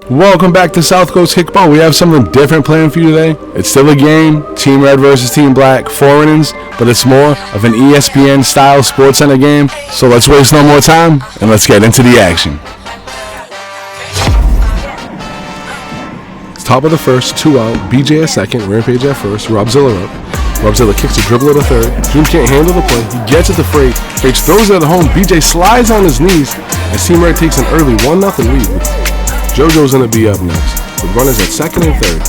Welcome back to South Coast Kickball. We have something different planned for you today. It's still a game, Team Red versus Team Black, 4 innings, but it's more of an ESPN-style SportsCenter game. So let's waste no more time, and let's get into the action. It's top of the first, 2 out, BJ at second, Rampage at first, Robzilla up. Robzilla kicks a dribble to third. June can't handle the play. He gets it to Frage. Frage throws it at home. BJ slides on his knees as Team Red takes an early 1-0 lead. JoJo's going to be up next. The runners at second and third.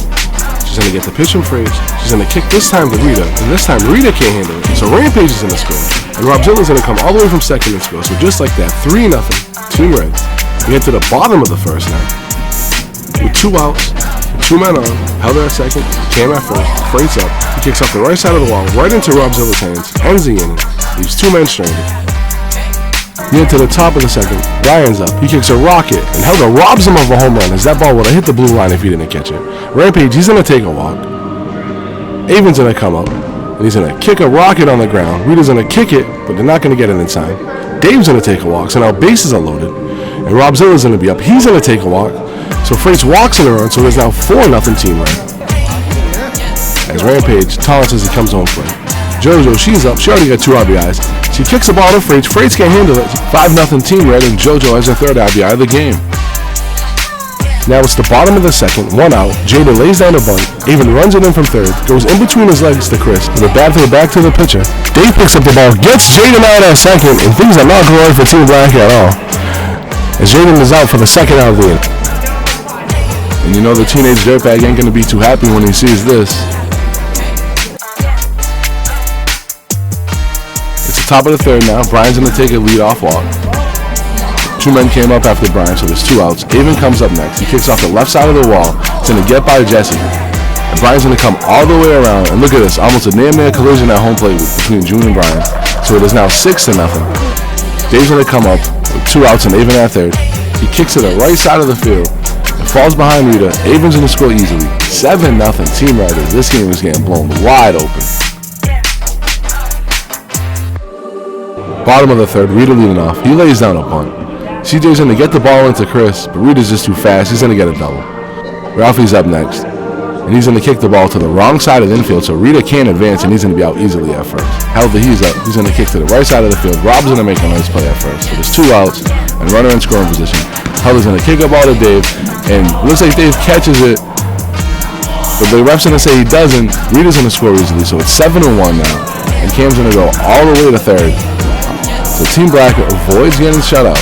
She's going to get the pitch from Frage. She's going to kick this time to Rita. And this time Rita can't handle it. So Rampage is going to score. And Robzilla's going to come all the way from second and score. So just like that, 3-0, Team Red. We get to the bottom of the first now. With 2 outs, 2 men on. Helder at second, Cam at first. Frage's up. He kicks off the right side of the wall, right into Robzilla's hands. Ends the inning. Leaves 2 men stranded. We get to the top of the second. Ryan's up. He kicks a rocket, and Helder robs him of a home run as that ball would have hit the blue line if he didn't catch it. Rampage, he's going to take a walk. Avon's going to come up, and he's going to kick a rocket on the ground. Rita's going to kick it, but they're not going to get it in time. Dave's going to take a walk, so now bases are loaded. And Robzilla's going to be up. He's going to take a walk. So Frage walks in the run, so there's now 4-0 Team Red. As Rampage taunts as he comes home plate. JoJo, she's up. She already got 2 RBIs. She kicks the ball to Frage. Frage can't handle it. 5-0 Team Red, and JoJo has her 3rd RBI of the game. Now it's the bottom of the second, 1 out. Jaden lays down a bunt. Avon runs it in from third. Goes in between his legs to Chris. With a bat to the back to the pitcher. Dave picks up the ball, gets Jaden out at second, and things are not going for Team Black at all. As Jaden is out for the 2nd out of the inning. And you know the teenage dirtbag ain't going to be too happy when he sees this. Top of the third now. Brian's going to take a lead-off walk. 2 men came up after Brian, so there's 2 outs. Avon comes up next. He kicks off the left side of the wall. It's going to get by Jesse. And Brian's going to come all the way around. And look at this. Almost a near collision at home plate between June and Brian. So it is now 6-0. Dave's going to come up with 2 outs and Avon at third. He kicks to the right side of the field. It falls behind Rita. Avon's going to score easily. 7-0 Team Red. This game is getting blown wide open. Bottom of the third, Rita leading off. He lays down a bunt. CJ's going to get the ball into Chris, but Rita's just too fast. He's going to get a double. Ralphie's up next, and he's going to kick the ball to the wrong side of the infield, so Rita can't advance, and he's going to be out easily at first. Helder, he's up. He's going to kick to the right side of the field. Rob's going to make a nice play at first. So there's 2 outs and runner in scoring position. Helder's going to kick a ball to Dave, and looks like Dave catches it, but the ref's going to say he doesn't. Rita's going to score easily, so it's 7-1 now, and Cam's going to go all the way to third. So Team Black avoids getting shut out.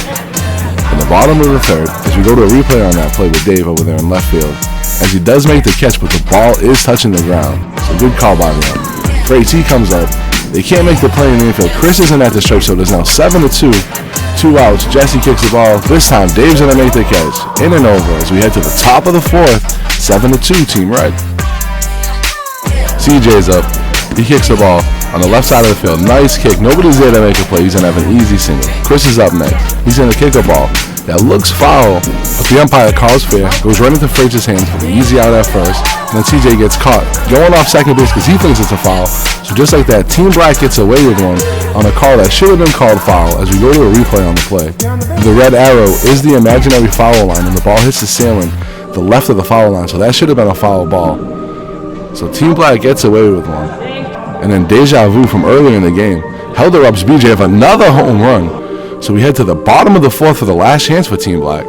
In the bottom of the third, as we go to a replay on that play with Dave over there in left field, as he does make the catch, but the ball is touching the ground. So good call by them. Frage, he comes up. They can't make the play in the infield. Chris isn't at the stretch, so there's now 7-2. 2 outs. Jesse kicks the ball. This time, Dave's going to make the catch. In and over as we head to the top of the 4th. 7-2, Team Red. CJ's up. He kicks the ball on the left side of the field. Nice kick. Nobody's there to make a play. He's going to have an easy single. Chris is up next. He's going to kick a ball that looks foul, but the umpire calls fair. Goes right into Frage's hands for the easy out at first. And then CJ gets caught going off second base because he thinks it's a foul. So just like that, Team Black gets away with one on a call that should have been called foul as we go to a replay on the play. The red arrow is the imaginary foul line, and the ball hits the ceiling the left of the foul line. So that should have been a foul ball. So Team Black gets away with one. And then deja vu from earlier in the game. Helder ups BJ of another home run. So we head to the bottom of the 4th for the last chance for Team Black.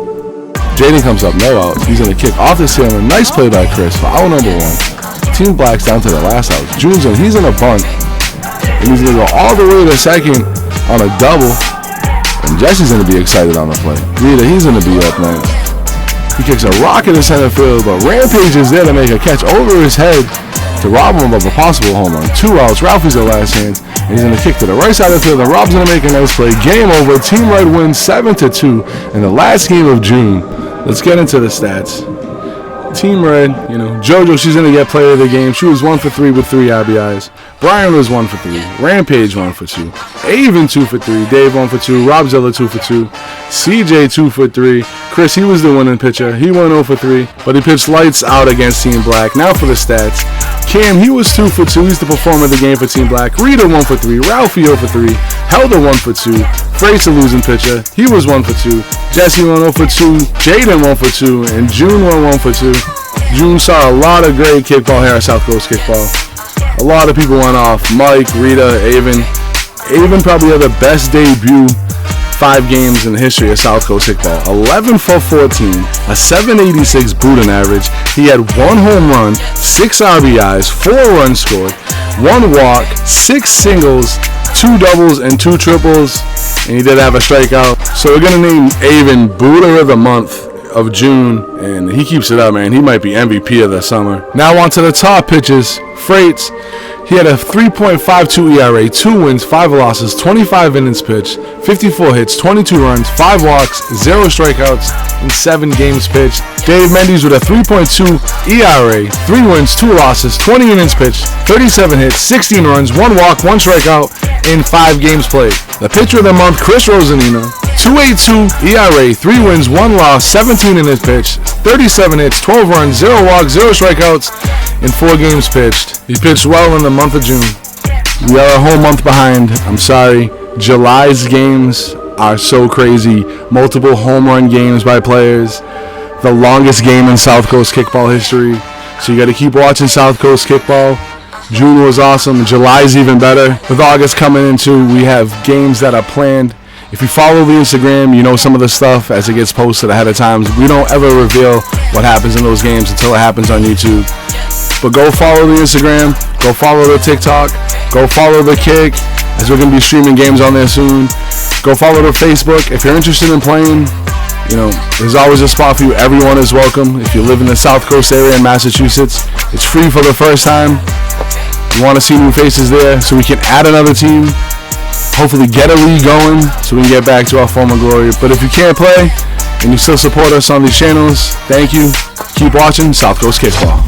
Jaden comes up, no outs. He's going to kick off the ceiling. Nice play by Chris for out number 1. Team Black's down to the last out. June's in, he's in a bunt. And he's going to go all the way to second on a double. And Jesse's going to be excited on the play. Rita, he's going to be up next. He kicks a rocket in center field, but Rampage is there to make a catch over his head to rob him of a possible home run. 2 outs. Ralphie's the last chance. And he's going to kick to the right side of the field. And Rob's going to make a nice play. Game over. Team Red wins 7-2 in the last game of June. Let's get into the stats. Team Red, JoJo, she's going to get player of the game. She was 1 for 3 with 3 RBIs. Brian was 1 for 3. Rampage 1 for 2. Avon 2 for 3. Dave 1 for 2. Robzilla 2 for 2. CJ 2 for 3. Chris, he was the winning pitcher. He went 0 for 3, but he pitched lights out against Team Black. Now for the stats. Cam, he was 2 for 2. He's the performer of the game for Team Black. Rita 1 for 3. Ralphie 0 for 3. Helder 1 for 2. Freight's a losing pitcher. He was 1 for 2. Jesse went 0 for 2. Jaden 1 for 2. And June went 1 for 2. June saw a lot of great kickball here at South Coast Kickball. A lot of people went off. Mike, Rita, Avon. Avon probably had the best debut 5 games in the history of South Coast Kickball. 11 for 14, a 786 Buden average. He had 1 home run, 6 RBIs, 4 runs scored, 1 walk, 6 singles, 2 doubles, and 2 triples. And he did have a strikeout. So we're going to name Avon Booter of the Month of June, and he keeps it up, man. He might be MVP of the summer. Now on to the top pitches. Freights. He had a 3.52 ERA, 2 wins, 5 losses, 25 innings pitched, 54 hits, 22 runs, 5 walks, 0 strikeouts, and 7 games pitched. Dave Mendes with a 3.2 ERA, 3 wins, 2 losses, 20 innings pitched, 37 hits, 16 runs, 1 walk, 1 strikeout, and 5 games played. The pitcher of the month, Chris Rosanina, 2.82 ERA, 3 wins, 1 loss, 17 innings pitched, 37 hits, 12 runs, 0 walks, 0 strikeouts, and 4 games pitched. He pitched well in the month of June. We are a whole month behind. I'm sorry. July's games are so crazy. Multiple home run games by players. The longest game in South Coast Kickball history. So you got to keep watching South Coast Kickball. June was awesome. July's even better. With August coming into, we have games that are planned. If you follow the Instagram, you know some of the stuff as it gets posted ahead of time. We don't ever reveal what happens in those games until it happens on YouTube. But go follow the Instagram, go follow the TikTok, go follow the Kick, as we're going to be streaming games on there soon. Go follow the Facebook. If you're interested in playing, you know, there's always a spot for you. Everyone is welcome. If you live in the South Coast area in Massachusetts, it's free for the first time. We want to see new faces there so we can add another team. Hopefully get a league going so we can get back to our former glory. But if you can't play and you still support us on these channels, thank you. Keep watching South Coast Kickball.